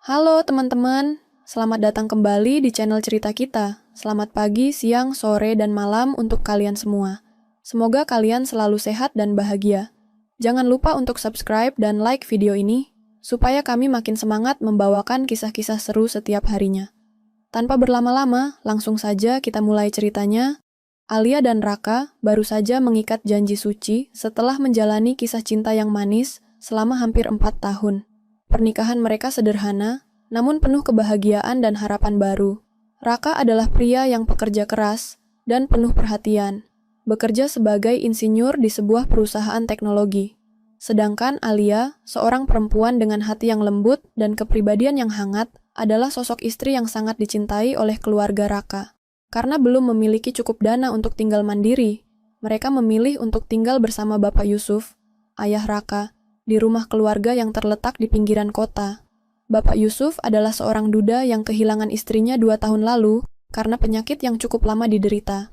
Halo teman-teman, selamat datang kembali di channel cerita kita. Selamat pagi, siang, sore, dan malam untuk kalian semua. Semoga kalian selalu sehat dan bahagia. Jangan lupa untuk subscribe dan like video ini, supaya kami makin semangat membawakan kisah-kisah seru setiap harinya. Tanpa berlama-lama, langsung saja kita mulai ceritanya. Alia dan Raka baru saja mengikat janji suci setelah menjalani kisah cinta yang manis selama hampir 4 tahun. Pernikahan mereka sederhana, namun penuh kebahagiaan dan harapan baru. Raka adalah pria yang pekerja keras dan penuh perhatian, bekerja sebagai insinyur di sebuah perusahaan teknologi. Sedangkan Alia, seorang perempuan dengan hati yang lembut dan kepribadian yang hangat, adalah sosok istri yang sangat dicintai oleh keluarga Raka. Karena belum memiliki cukup dana untuk tinggal mandiri, mereka memilih untuk tinggal bersama Bapak Yusuf, ayah Raka, di rumah keluarga yang terletak di pinggiran kota. Bapak Yusuf adalah seorang duda yang kehilangan istrinya 2 tahun lalu karena penyakit yang cukup lama diderita.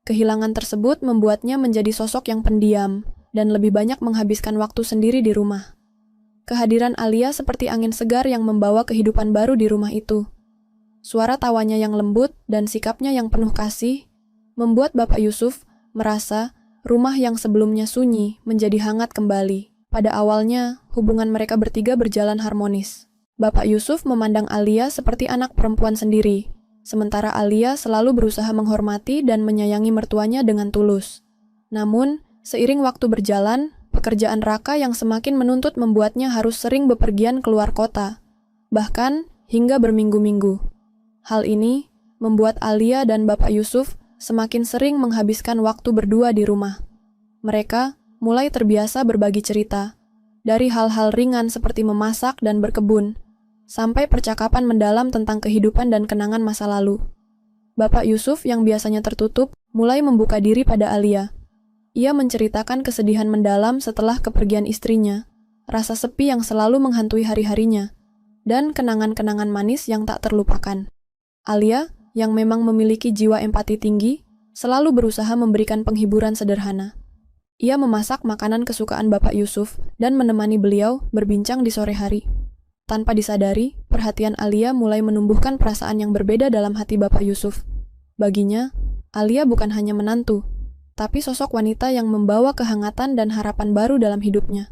Kehilangan tersebut membuatnya menjadi sosok yang pendiam dan lebih banyak menghabiskan waktu sendiri di rumah. Kehadiran Alia seperti angin segar yang membawa kehidupan baru di rumah itu. Suara tawanya yang lembut dan sikapnya yang penuh kasih membuat Bapak Yusuf merasa rumah yang sebelumnya sunyi menjadi hangat kembali. Pada awalnya, hubungan mereka bertiga berjalan harmonis. Bapak Yusuf memandang Alia seperti anak perempuan sendiri, sementara Alia selalu berusaha menghormati dan menyayangi mertuanya dengan tulus. Namun, seiring waktu berjalan, pekerjaan Raka yang semakin menuntut membuatnya harus sering bepergian keluar kota, bahkan hingga berminggu-minggu. Hal ini membuat Alia dan Bapak Yusuf semakin sering menghabiskan waktu berdua di rumah. Mereka mulai terbiasa berbagi cerita, dari hal-hal ringan seperti memasak dan berkebun, sampai percakapan mendalam tentang kehidupan dan kenangan masa lalu. Bapak Yusuf yang biasanya tertutup mulai membuka diri pada Alia. Ia menceritakan kesedihan mendalam setelah kepergian istrinya, rasa sepi yang selalu menghantui hari-harinya, dan kenangan-kenangan manis yang tak terlupakan. Alia, yang memang memiliki jiwa empati tinggi, selalu berusaha memberikan penghiburan sederhana. Ia memasak makanan kesukaan Bapak Yusuf dan menemani beliau berbincang di sore hari. Tanpa disadari, perhatian Alia mulai menumbuhkan perasaan yang berbeda dalam hati Bapak Yusuf. Baginya, Alia bukan hanya menantu, tapi sosok wanita yang membawa kehangatan dan harapan baru dalam hidupnya.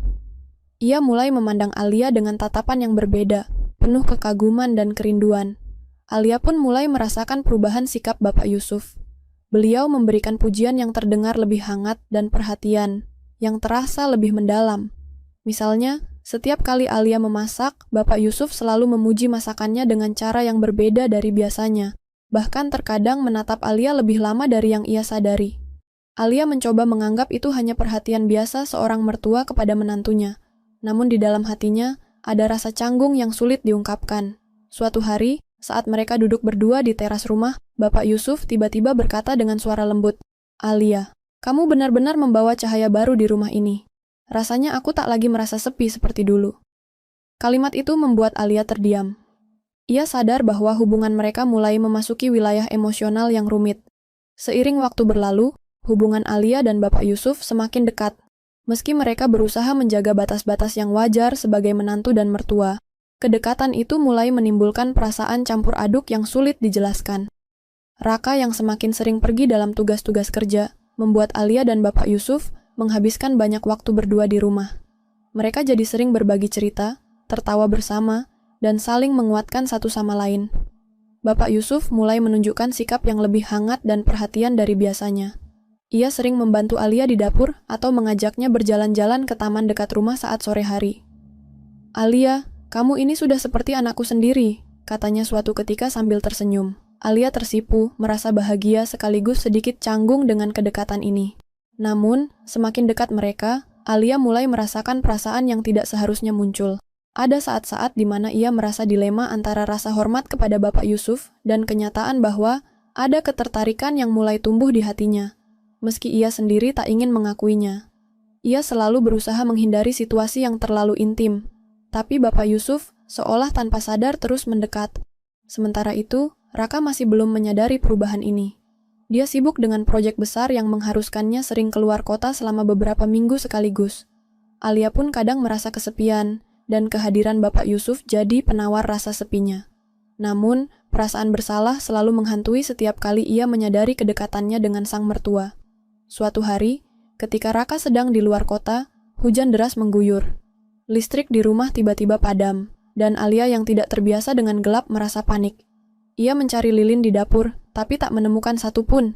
Ia mulai memandang Alia dengan tatapan yang berbeda, penuh kekaguman dan kerinduan. Alia pun mulai merasakan perubahan sikap Bapak Yusuf. Beliau memberikan pujian yang terdengar lebih hangat dan perhatian, yang terasa lebih mendalam. Misalnya, setiap kali Alia memasak, Bapak Yusuf selalu memuji masakannya dengan cara yang berbeda dari biasanya. Bahkan terkadang menatap Alia lebih lama dari yang ia sadari. Alia mencoba menganggap itu hanya perhatian biasa seorang mertua kepada menantunya. Namun di dalam hatinya, ada rasa canggung yang sulit diungkapkan. Suatu hari, saat mereka duduk berdua di teras rumah, Bapak Yusuf tiba-tiba berkata dengan suara lembut, "Alia, kamu benar-benar membawa cahaya baru di rumah ini. Rasanya aku tak lagi merasa sepi seperti dulu." Kalimat itu membuat Alia terdiam. Ia sadar bahwa hubungan mereka mulai memasuki wilayah emosional yang rumit. Seiring waktu berlalu, hubungan Alia dan Bapak Yusuf semakin dekat. Meski mereka berusaha menjaga batas-batas yang wajar sebagai menantu dan mertua, kedekatan itu mulai menimbulkan perasaan campur aduk yang sulit dijelaskan. Raka yang semakin sering pergi dalam tugas-tugas kerja, membuat Alia dan Bapak Yusuf menghabiskan banyak waktu berdua di rumah. Mereka jadi sering berbagi cerita, tertawa bersama, dan saling menguatkan satu sama lain. Bapak Yusuf mulai menunjukkan sikap yang lebih hangat dan perhatian dari biasanya. Ia sering membantu Alia di dapur atau mengajaknya berjalan-jalan ke taman dekat rumah saat sore hari. "Alia, kamu ini sudah seperti anakku sendiri," katanya suatu ketika sambil tersenyum. Alia tersipu, merasa bahagia sekaligus sedikit canggung dengan kedekatan ini. Namun, semakin dekat mereka, Alia mulai merasakan perasaan yang tidak seharusnya muncul. Ada saat-saat di mana ia merasa dilema antara rasa hormat kepada Bapak Yusuf dan kenyataan bahwa ada ketertarikan yang mulai tumbuh di hatinya, meski ia sendiri tak ingin mengakuinya. Ia selalu berusaha menghindari situasi yang terlalu intim, tapi Bapak Yusuf seolah tanpa sadar terus mendekat. Sementara itu, Raka masih belum menyadari perubahan ini. Dia sibuk dengan proyek besar yang mengharuskannya sering keluar kota selama beberapa minggu sekaligus. Alia pun kadang merasa kesepian, dan kehadiran Bapak Yusuf jadi penawar rasa sepinya. Namun, perasaan bersalah selalu menghantui setiap kali ia menyadari kedekatannya dengan sang mertua. Suatu hari, ketika Raka sedang di luar kota, hujan deras mengguyur. Listrik di rumah tiba-tiba padam, dan Alia yang tidak terbiasa dengan gelap merasa panik. Ia mencari lilin di dapur, tapi tak menemukan satupun.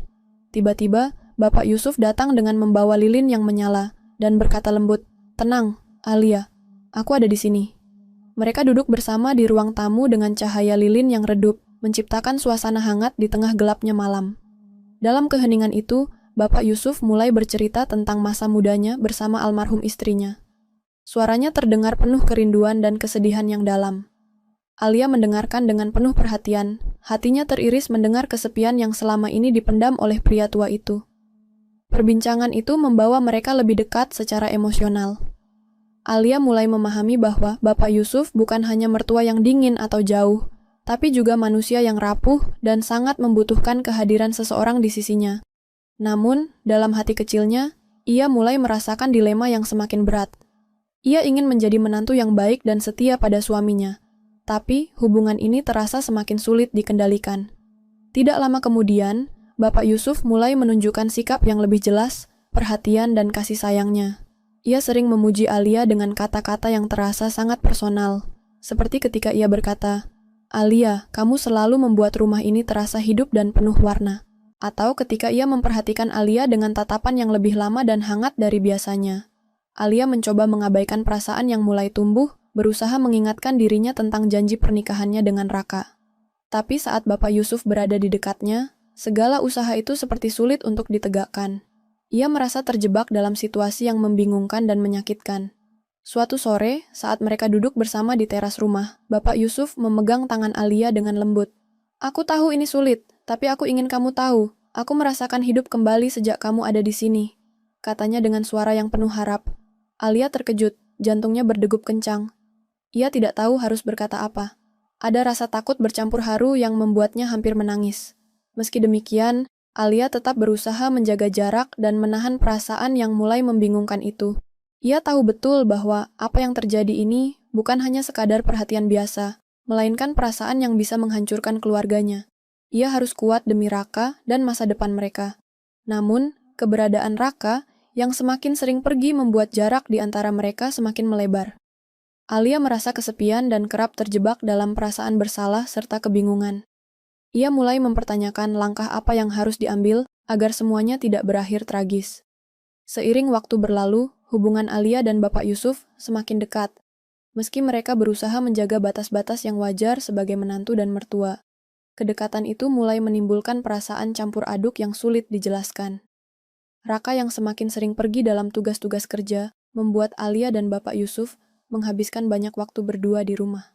Tiba-tiba, Bapak Yusuf datang dengan membawa lilin yang menyala, dan berkata lembut, "Tenang, Alia. Aku ada di sini." Mereka duduk bersama di ruang tamu dengan cahaya lilin yang redup, menciptakan suasana hangat di tengah gelapnya malam. Dalam keheningan itu, Bapak Yusuf mulai bercerita tentang masa mudanya bersama almarhum istrinya. Suaranya terdengar penuh kerinduan dan kesedihan yang dalam. Alia mendengarkan dengan penuh perhatian, hatinya teriris mendengar kesepian yang selama ini dipendam oleh pria tua itu. Perbincangan itu membawa mereka lebih dekat secara emosional. Alia mulai memahami bahwa Bapak Yusuf bukan hanya mertua yang dingin atau jauh, tapi juga manusia yang rapuh dan sangat membutuhkan kehadiran seseorang di sisinya. Namun, dalam hati kecilnya, ia mulai merasakan dilema yang semakin berat. Ia ingin menjadi menantu yang baik dan setia pada suaminya, tapi hubungan ini terasa semakin sulit dikendalikan. Tidak lama kemudian, Bapak Yusuf mulai menunjukkan sikap yang lebih jelas, perhatian dan kasih sayangnya. Ia sering memuji Alia dengan kata-kata yang terasa sangat personal, seperti ketika ia berkata, "Alia, kamu selalu membuat rumah ini terasa hidup dan penuh warna." Atau ketika ia memperhatikan Alia dengan tatapan yang lebih lama dan hangat dari biasanya. Alia mencoba mengabaikan perasaan yang mulai tumbuh, berusaha mengingatkan dirinya tentang janji pernikahannya dengan Raka. Tapi saat Bapak Yusuf berada di dekatnya, segala usaha itu seperti sulit untuk ditegakkan. Ia merasa terjebak dalam situasi yang membingungkan dan menyakitkan. Suatu sore, saat mereka duduk bersama di teras rumah, Bapak Yusuf memegang tangan Alia dengan lembut. "Aku tahu ini sulit, tapi aku ingin kamu tahu, aku merasakan hidup kembali sejak kamu ada di sini," katanya dengan suara yang penuh harap. Alia terkejut, jantungnya berdegup kencang. Ia tidak tahu harus berkata apa. Ada rasa takut bercampur haru yang membuatnya hampir menangis. Meski demikian, Alia tetap berusaha menjaga jarak dan menahan perasaan yang mulai membingungkan itu. Ia tahu betul bahwa apa yang terjadi ini bukan hanya sekadar perhatian biasa, melainkan perasaan yang bisa menghancurkan keluarganya. Ia harus kuat demi Raka dan masa depan mereka. Namun, keberadaan Raka yang semakin sering pergi membuat jarak di antara mereka semakin melebar. Alia merasa kesepian dan kerap terjebak dalam perasaan bersalah serta kebingungan. Ia mulai mempertanyakan langkah apa yang harus diambil agar semuanya tidak berakhir tragis. Seiring waktu berlalu, hubungan Alia dan Bapak Yusuf semakin dekat. Meski mereka berusaha menjaga batas-batas yang wajar sebagai menantu dan mertua, kedekatan itu mulai menimbulkan perasaan campur aduk yang sulit dijelaskan. Raka yang semakin sering pergi dalam tugas-tugas kerja membuat Alia dan Bapak Yusuf menghabiskan banyak waktu berdua di rumah.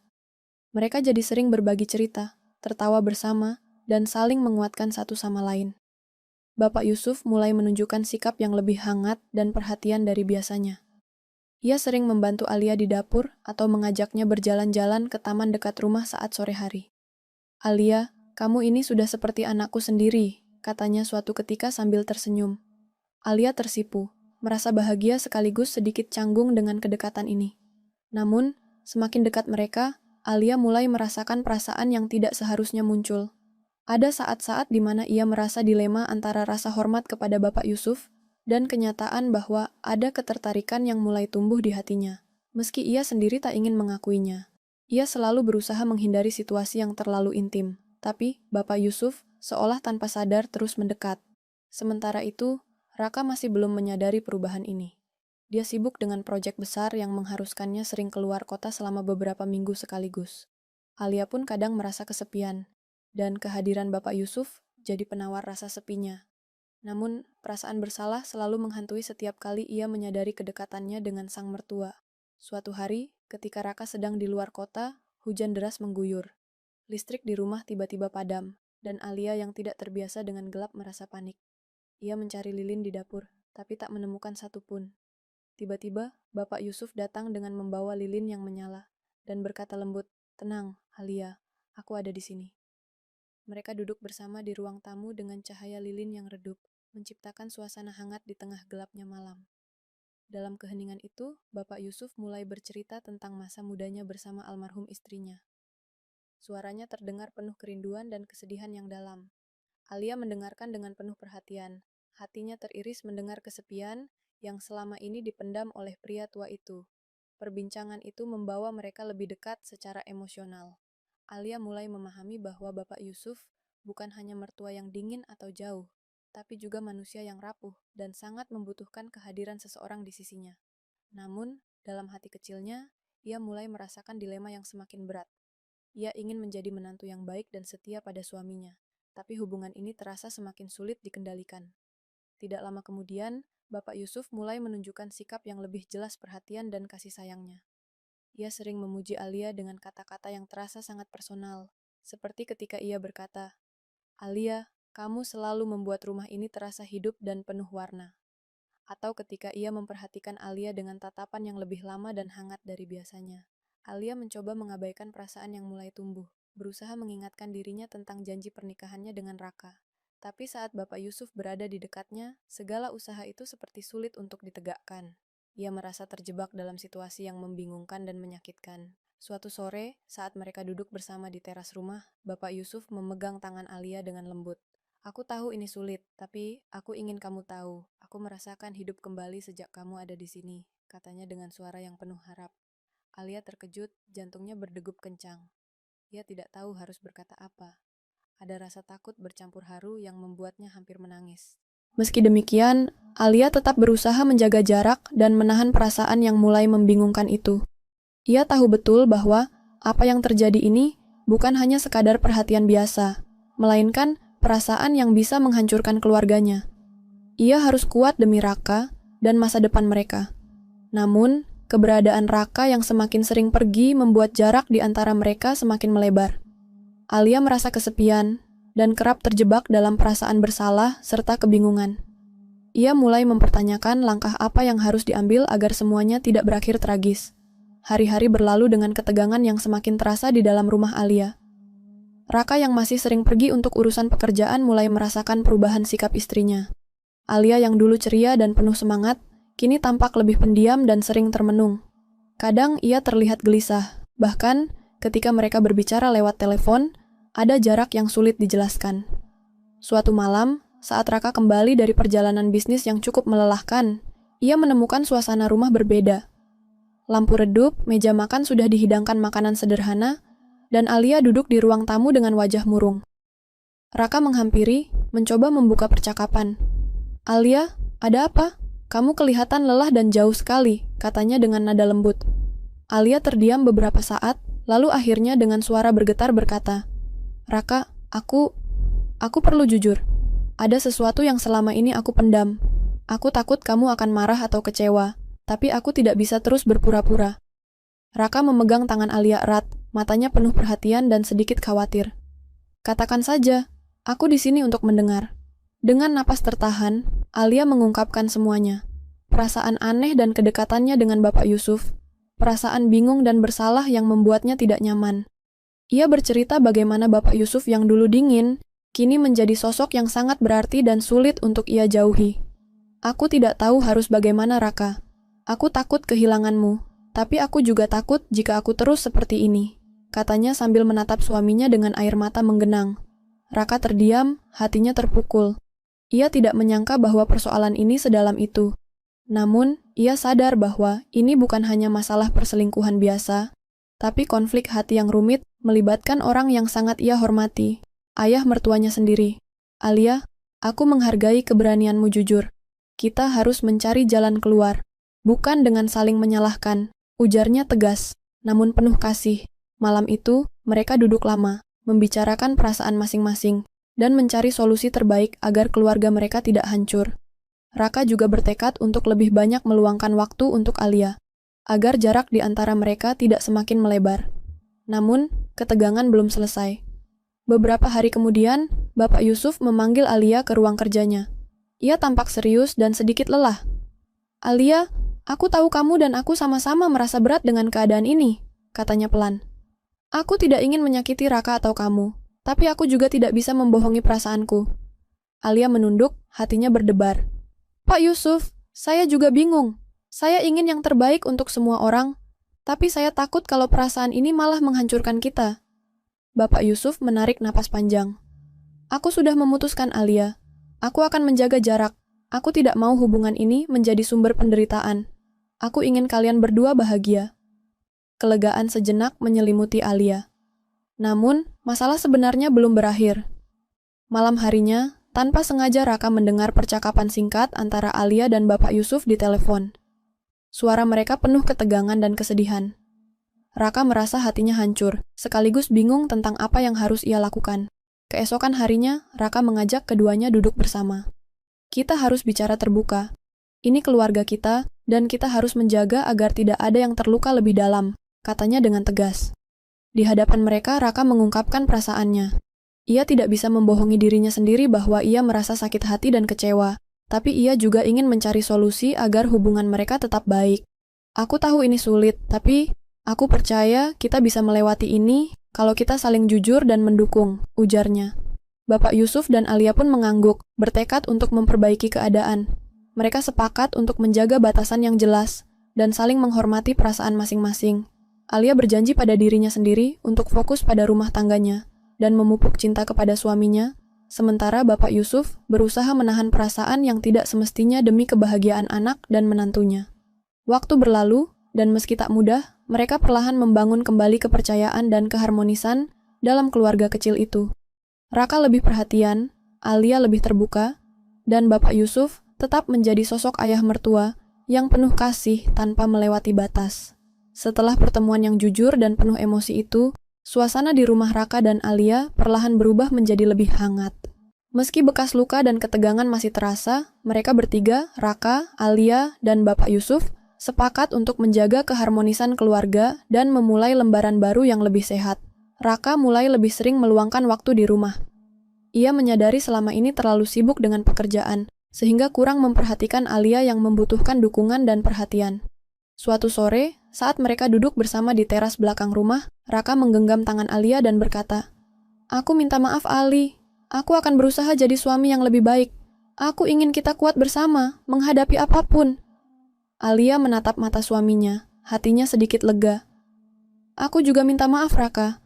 Mereka jadi sering berbagi cerita, tertawa bersama, dan saling menguatkan satu sama lain. Bapak Yusuf mulai menunjukkan sikap yang lebih hangat dan perhatian dari biasanya. Ia sering membantu Alia di dapur atau mengajaknya berjalan-jalan ke taman dekat rumah saat sore hari. "Alia, kamu ini sudah seperti anakku sendiri," katanya suatu ketika sambil tersenyum. Alia tersipu, merasa bahagia sekaligus sedikit canggung dengan kedekatan ini. Namun, semakin dekat mereka, Alia mulai merasakan perasaan yang tidak seharusnya muncul. Ada saat-saat di mana ia merasa dilema antara rasa hormat kepada Bapak Yusuf dan kenyataan bahwa ada ketertarikan yang mulai tumbuh di hatinya, meski ia sendiri tak ingin mengakuinya. Ia selalu berusaha menghindari situasi yang terlalu intim, tapi Bapak Yusuf seolah tanpa sadar terus mendekat. Sementara itu, Raka masih belum menyadari perubahan ini. Dia sibuk dengan proyek besar yang mengharuskannya sering keluar kota selama beberapa minggu sekaligus. Alia pun kadang merasa kesepian, dan kehadiran Bapak Yusuf jadi penawar rasa sepinya. Namun, perasaan bersalah selalu menghantui setiap kali ia menyadari kedekatannya dengan sang mertua. Suatu hari, ketika Raka sedang di luar kota, hujan deras mengguyur. Listrik di rumah tiba-tiba padam, dan Alia yang tidak terbiasa dengan gelap merasa panik. Ia mencari lilin di dapur, tapi tak menemukan satupun. Tiba-tiba, Bapak Yusuf datang dengan membawa lilin yang menyala, dan berkata lembut, "Tenang, Alia, aku ada di sini." Mereka duduk bersama di ruang tamu dengan cahaya lilin yang redup, menciptakan suasana hangat di tengah gelapnya malam. Dalam keheningan itu, Bapak Yusuf mulai bercerita tentang masa mudanya bersama almarhum istrinya. Suaranya terdengar penuh kerinduan dan kesedihan yang dalam. Alia mendengarkan dengan penuh perhatian. Hatinya teriris mendengar kesepian yang selama ini dipendam oleh pria tua itu. Perbincangan itu membawa mereka lebih dekat secara emosional. Alia mulai memahami bahwa Bapak Yusuf bukan hanya mertua yang dingin atau jauh, tapi juga manusia yang rapuh dan sangat membutuhkan kehadiran seseorang di sisinya. Namun, dalam hati kecilnya, ia mulai merasakan dilema yang semakin berat. Ia ingin menjadi menantu yang baik dan setia pada suaminya, tapi hubungan ini terasa semakin sulit dikendalikan. Tidak lama kemudian, Bapak Yusuf mulai menunjukkan sikap yang lebih jelas perhatian dan kasih sayangnya. Ia sering memuji Alia dengan kata-kata yang terasa sangat personal, seperti ketika ia berkata, "Alia, kamu selalu membuat rumah ini terasa hidup dan penuh warna." Atau ketika ia memperhatikan Alia dengan tatapan yang lebih lama dan hangat dari biasanya. Alia mencoba mengabaikan perasaan yang mulai tumbuh, berusaha mengingatkan dirinya tentang janji pernikahannya dengan Raka. Tapi saat Bapak Yusuf berada di dekatnya, segala usaha itu seperti sulit untuk ditegakkan. Ia merasa terjebak dalam situasi yang membingungkan dan menyakitkan. Suatu sore, saat mereka duduk bersama di teras rumah, Bapak Yusuf memegang tangan Alia dengan lembut. "Aku tahu ini sulit, tapi aku ingin kamu tahu. Aku merasakan hidup kembali sejak kamu ada di sini," katanya dengan suara yang penuh harap. Alia terkejut, jantungnya berdegup kencang. Ia tidak tahu harus berkata apa. Ada rasa takut bercampur haru yang membuatnya hampir menangis. Meski demikian, Alia tetap berusaha menjaga jarak dan menahan perasaan yang mulai membingungkan itu. Ia tahu betul bahwa apa yang terjadi ini bukan hanya sekadar perhatian biasa, melainkan perasaan yang bisa menghancurkan keluarganya. Ia harus kuat demi Raka dan masa depan mereka. Namun, keberadaan Raka yang semakin sering pergi membuat jarak di antara mereka semakin melebar. Alia merasa kesepian dan kerap terjebak dalam perasaan bersalah serta kebingungan. Ia mulai mempertanyakan langkah apa yang harus diambil agar semuanya tidak berakhir tragis. Hari-hari berlalu dengan ketegangan yang semakin terasa di dalam rumah Alia. Raka yang masih sering pergi untuk urusan pekerjaan mulai merasakan perubahan sikap istrinya. Alia yang dulu ceria dan penuh semangat, kini tampak lebih pendiam dan sering termenung. Kadang ia terlihat gelisah, bahkan ketika mereka berbicara lewat telepon, ada jarak yang sulit dijelaskan. Suatu malam, saat Raka kembali dari perjalanan bisnis yang cukup melelahkan, ia menemukan suasana rumah berbeda. Lampu redup, meja makan sudah dihidangkan makanan sederhana, dan Alia duduk di ruang tamu dengan wajah murung. Raka menghampiri, mencoba membuka percakapan. "Alia, ada apa? Kamu kelihatan lelah dan jauh sekali," katanya dengan nada lembut. Alia terdiam beberapa saat, lalu akhirnya dengan suara bergetar berkata, "Raka, aku perlu jujur. Ada sesuatu yang selama ini aku pendam. Aku takut kamu akan marah atau kecewa, tapi aku tidak bisa terus berpura-pura." Raka memegang tangan Alia erat, matanya penuh perhatian dan sedikit khawatir. "Katakan saja, aku di sini untuk mendengar." Dengan napas tertahan, Alia mengungkapkan semuanya. Perasaan aneh dan kedekatannya dengan Bapak Yusuf, perasaan bingung dan bersalah yang membuatnya tidak nyaman. Ia bercerita bagaimana Bapak Yusuf yang dulu dingin, kini menjadi sosok yang sangat berarti dan sulit untuk ia jauhi. "Aku tidak tahu harus bagaimana, Raka. Aku takut kehilanganmu, tapi aku juga takut jika aku terus seperti ini," katanya sambil menatap suaminya dengan air mata menggenang. Raka terdiam, hatinya terpukul. Ia tidak menyangka bahwa persoalan ini sedalam itu. Namun, ia sadar bahwa ini bukan hanya masalah perselingkuhan biasa, tapi konflik hati yang rumit melibatkan orang yang sangat ia hormati, ayah mertuanya sendiri. "Alia, aku menghargai keberanianmu jujur. Kita harus mencari jalan keluar, bukan dengan saling menyalahkan," ujarnya tegas, namun penuh kasih. Malam itu, mereka duduk lama, membicarakan perasaan masing-masing, dan mencari solusi terbaik agar keluarga mereka tidak hancur. Raka juga bertekad untuk lebih banyak meluangkan waktu untuk Alia, agar jarak di antara mereka tidak semakin melebar. Namun, ketegangan belum selesai. Beberapa hari kemudian, Bapak Yusuf memanggil Alia ke ruang kerjanya. Ia tampak serius dan sedikit lelah. "Alia, aku tahu kamu dan aku sama-sama merasa berat dengan keadaan ini," katanya pelan. "Aku tidak ingin menyakiti Raka atau kamu, tapi aku juga tidak bisa membohongi perasaanku." Alia menunduk, hatinya berdebar. "Pak Yusuf, saya juga bingung. Saya ingin yang terbaik untuk semua orang, tapi saya takut kalau perasaan ini malah menghancurkan kita. Bapak Yusuf menarik napas panjang. Aku sudah memutuskan, Alia. Aku akan menjaga jarak. Aku tidak mau hubungan ini menjadi sumber penderitaan. Aku ingin kalian berdua bahagia. Kelegaan sejenak menyelimuti Alia. Namun, masalah sebenarnya belum berakhir. Malam harinya, tanpa sengaja Raka mendengar percakapan singkat antara Alia dan Bapak Yusuf di telepon. Suara mereka penuh ketegangan dan kesedihan. Raka merasa hatinya hancur, sekaligus bingung tentang apa yang harus ia lakukan. Keesokan harinya, Raka mengajak keduanya duduk bersama. Kita harus bicara terbuka. Ini keluarga kita, dan kita harus menjaga agar tidak ada yang terluka lebih dalam, katanya dengan tegas. Di hadapan mereka, Raka mengungkapkan perasaannya. Ia tidak bisa membohongi dirinya sendiri bahwa ia merasa sakit hati dan kecewa, tapi ia juga ingin mencari solusi agar hubungan mereka tetap baik. Aku tahu ini sulit, tapi aku percaya kita bisa melewati ini kalau kita saling jujur dan mendukung, ujarnya. Bapak Yusuf dan Alia pun mengangguk, bertekad untuk memperbaiki keadaan. Mereka sepakat untuk menjaga batasan yang jelas dan saling menghormati perasaan masing-masing. Alia berjanji pada dirinya sendiri untuk fokus pada rumah tangganya dan memupuk cinta kepada suaminya, sementara Bapak Yusuf berusaha menahan perasaan yang tidak semestinya demi kebahagiaan anak dan menantunya. Waktu berlalu, dan meski tak mudah, mereka perlahan membangun kembali kepercayaan dan keharmonisan dalam keluarga kecil itu. Raka lebih perhatian, Alia lebih terbuka, dan Bapak Yusuf tetap menjadi sosok ayah mertua yang penuh kasih tanpa melewati batas. Setelah pertemuan yang jujur dan penuh emosi itu, suasana di rumah Raka dan Alia perlahan berubah menjadi lebih hangat. Meski bekas luka dan ketegangan masih terasa, mereka bertiga, Raka, Alia, dan Bapak Yusuf, sepakat untuk menjaga keharmonisan keluarga dan memulai lembaran baru yang lebih sehat. Raka mulai lebih sering meluangkan waktu di rumah. Ia menyadari selama ini terlalu sibuk dengan pekerjaan, sehingga kurang memperhatikan Alia yang membutuhkan dukungan dan perhatian. Suatu sore, saat mereka duduk bersama di teras belakang rumah, Raka menggenggam tangan Alia dan berkata, "Aku minta maaf, Ali. Aku akan berusaha jadi suami yang lebih baik. Aku ingin kita kuat bersama, menghadapi apapun." Alia menatap mata suaminya, hatinya sedikit lega. "Aku juga minta maaf, Raka.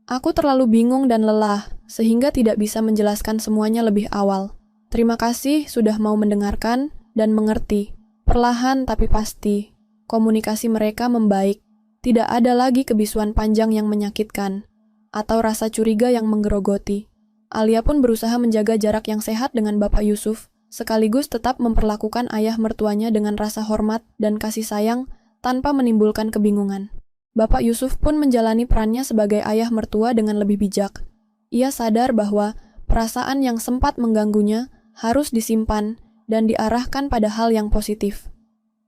Aku terlalu bingung dan lelah, sehingga tidak bisa menjelaskan semuanya lebih awal. Terima kasih sudah mau mendengarkan dan mengerti. Perlahan tapi pasti, komunikasi mereka membaik. Tidak ada lagi kebisuan panjang yang menyakitkan, atau rasa curiga yang menggerogoti. Alia pun berusaha menjaga jarak yang sehat dengan Bapak Yusuf, sekaligus tetap memperlakukan ayah mertuanya dengan rasa hormat dan kasih sayang tanpa menimbulkan kebingungan. Bapak Yusuf pun menjalani perannya sebagai ayah mertua dengan lebih bijak. Ia sadar bahwa perasaan yang sempat mengganggunya harus disimpan dan diarahkan pada hal yang positif.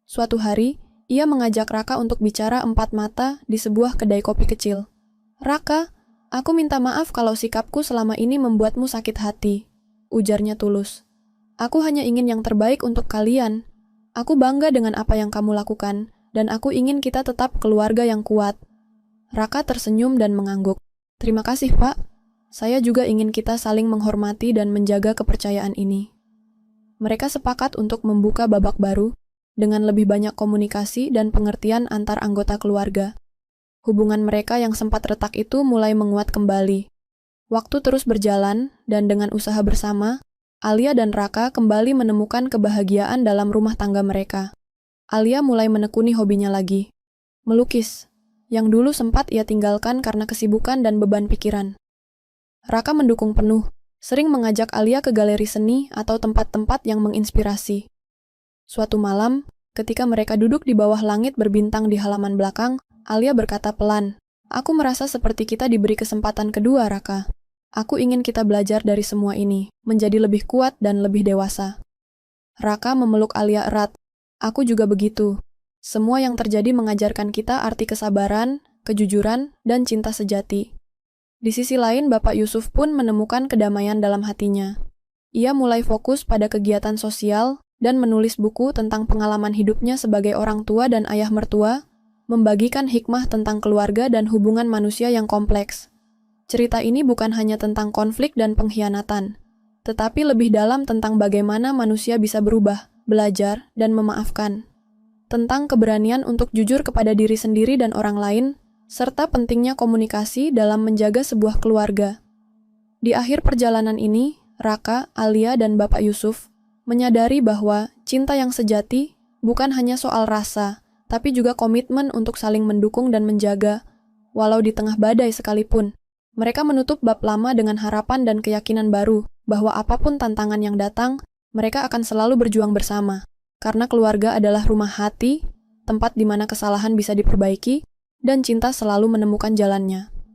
Suatu hari, ia mengajak Raka untuk bicara empat mata di sebuah kedai kopi kecil. "Raka, aku minta maaf kalau sikapku selama ini membuatmu sakit hati," ujarnya tulus. "Aku hanya ingin yang terbaik untuk kalian. Aku bangga dengan apa yang kamu lakukan, dan aku ingin kita tetap keluarga yang kuat." Raka tersenyum dan mengangguk. "Terima kasih, Pak. Saya juga ingin kita saling menghormati dan menjaga kepercayaan ini." Mereka sepakat untuk membuka babak baru dengan lebih banyak komunikasi dan pengertian antar anggota keluarga. Hubungan mereka yang sempat retak itu mulai menguat kembali. Waktu terus berjalan, dan dengan usaha bersama, Alia dan Raka kembali menemukan kebahagiaan dalam rumah tangga mereka. Alia mulai menekuni hobinya lagi, melukis, yang dulu sempat ia tinggalkan karena kesibukan dan beban pikiran. Raka mendukung penuh, sering mengajak Alia ke galeri seni atau tempat-tempat yang menginspirasi. Suatu malam, ketika mereka duduk di bawah langit berbintang di halaman belakang, Alia berkata pelan, "Aku merasa seperti kita diberi kesempatan kedua, Raka. Aku ingin kita belajar dari semua ini, menjadi lebih kuat dan lebih dewasa." Raka memeluk Alia erat. "Aku juga begitu. Semua yang terjadi mengajarkan kita arti kesabaran, kejujuran, dan cinta sejati." Di sisi lain, Bapak Yusuf pun menemukan kedamaian dalam hatinya. Ia mulai fokus pada kegiatan sosial dan menulis buku tentang pengalaman hidupnya sebagai orang tua dan ayah mertua, membagikan hikmah tentang keluarga dan hubungan manusia yang kompleks. Cerita ini bukan hanya tentang konflik dan pengkhianatan, tetapi lebih dalam tentang bagaimana manusia bisa berubah, belajar, dan memaafkan. tentang keberanian untuk jujur kepada diri sendiri dan orang lain, serta pentingnya komunikasi dalam menjaga sebuah keluarga. Di akhir perjalanan ini, Raka, Alia, dan Bapak Yusuf menyadari bahwa cinta yang sejati bukan hanya soal rasa, tapi juga komitmen untuk saling mendukung dan menjaga, walau di tengah badai sekalipun. Mereka menutup bab lama dengan harapan dan keyakinan baru, bahwa apapun tantangan yang datang, mereka akan selalu berjuang bersama. Karena keluarga adalah rumah hati, tempat di mana kesalahan bisa diperbaiki, dan cinta selalu menemukan jalannya.